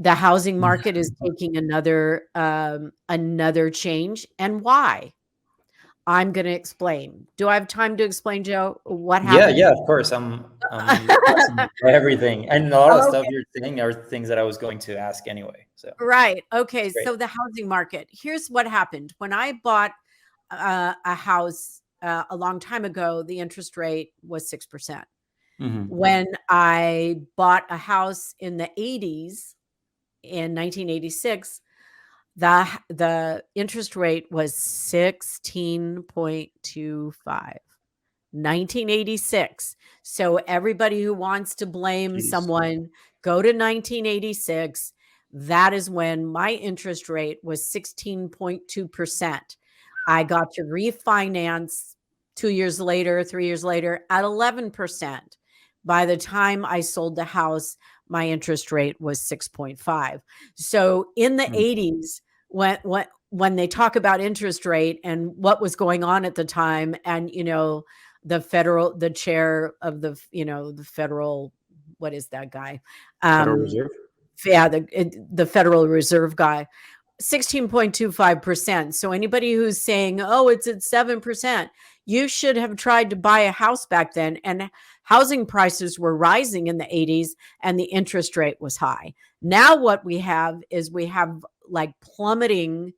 The housing Mhm. market is taking another change, and why? I'm gonna explain. Do I have time to explain, Joe, what Yeah, happened? yeah, of course. I'm fascinated by everything, and a lot of the stuff Okay, you're saying are things that I was going to ask anyway. So right. it's Okay, great. so the housing market. Here's what happened. When I bought a house a long time ago, the interest rate was 6%. Hmm. When I bought a house in the 80s, in 1986, the interest rate was 16.25. 1986. So everybody who wants to blame Jeez. someone, go to 1986. That is when my interest rate was 16.2%. I got to refinance 2 years later, 3 years later at 11%. By the time I sold the house, my interest rate was 6.5. So in the Mm. 80s, when they talk about interest rate and what was going on at the time, and the chair of the federal, what is that guy? Federal Um, Reserve. yeah, the Federal Reserve guy, 16.25%. So anybody who's saying, "Oh, it's at 7%," you should have tried to buy a house back then, and housing prices were rising in the 80s and the interest rate was high. Now what we have like plummeting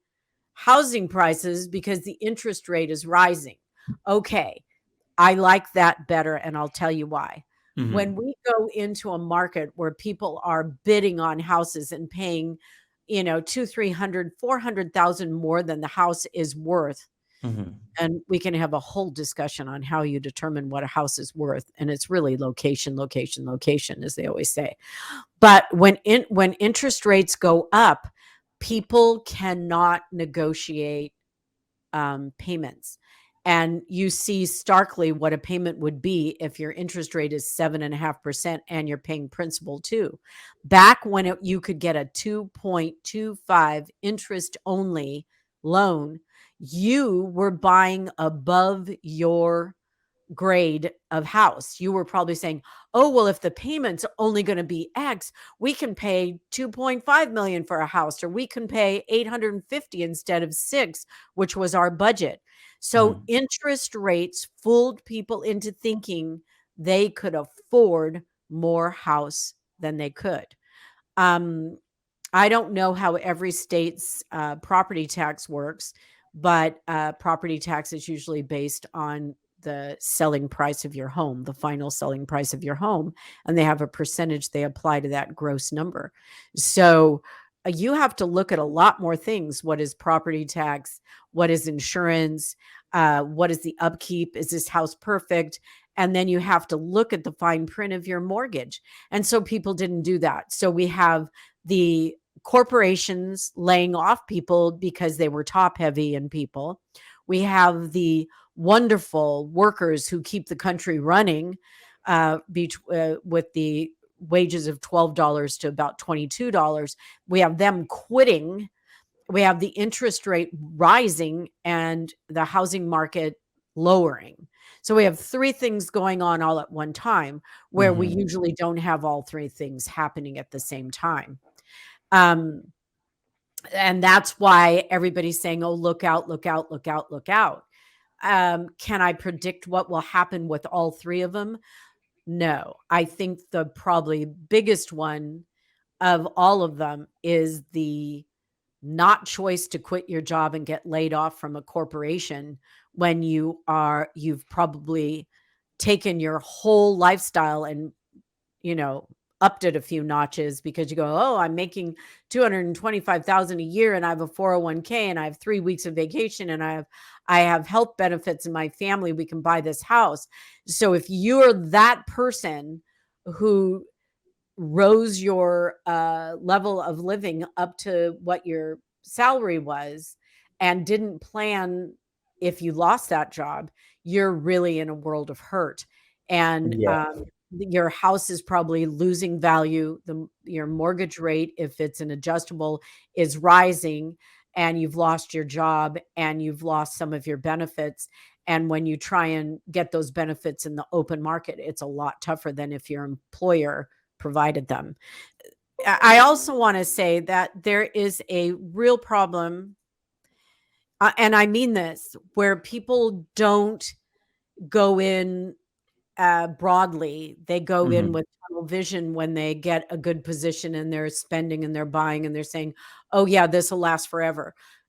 housing prices because the interest rate is rising. Okay, I like that better, and I'll tell you why. When Hmm. we go into a market where people are bidding on houses and paying, two, 300, 400,000 more than the house is worth, Hmm. and we can have a whole discussion on how you determine what a house is worth, and it's really location, location, location, as they always say. But when interest rates go up, people cannot negotiate payments. And you see starkly what a payment would be if your interest rate is 7.5% and you're paying principal too. Back when you could get a 2.25 interest only loan, you were buying above your grade of house. You were probably saying, "Oh, well, if the payment's only going to be X, we can pay 2.5 million for a house, or we can pay 850 instead of 6, which was our budget." So Hmm. interest rates fooled people into thinking they could afford more house than they could. Um, I don't know how every state's property tax works, but property tax is usually based on the selling price of your home, the final selling price of your home, and they have a percentage they apply to that gross number. So you have to look at a lot more things. What is property tax? What is insurance? What is the upkeep? Is this house perfect? And then you have to look at the fine print of your mortgage. And so people didn't do that. So we have the corporations laying off people because they were top heavy in people. We have the wonderful workers who keep the country running with the wages of $12 to about $22. We have them quitting. We have the interest rate rising and the housing market lowering. So we have three things going on all at one time, where we Hmm. usually don't have all three things happening at the same time. Um, and that's why everybody's saying, "Oh, look out, look out, look out, look out." Can I predict what will happen with all three of them? No. I think the probably biggest one of all of them is the not choice to quit your job and get laid off from a corporation when you've probably taken your whole lifestyle and you know, upped it a few notches because you go, "Oh, I'm making 225,000 a year and I have a 401k and I have 3 weeks of vacation and I have health benefits in my family. We can buy this house." So if you're that person who rose your level of living up to what your salary was and didn't plan if you lost that job, you're really in a world of hurt. And Yeah. your house is probably losing value. Your mortgage rate, if it's an adjustable, is rising, and you've lost your job and you've lost some of your benefits. And when you try and get those benefits in the open market, it's a lot tougher than if your employer provided them. I also want to say that there is a real problem, and I mean this, where people don't go in broadly. They go in Mhm. with tunnel vision when they get a good position and they're spending and they're buying and they're saying, "Oh yeah, this will last forever."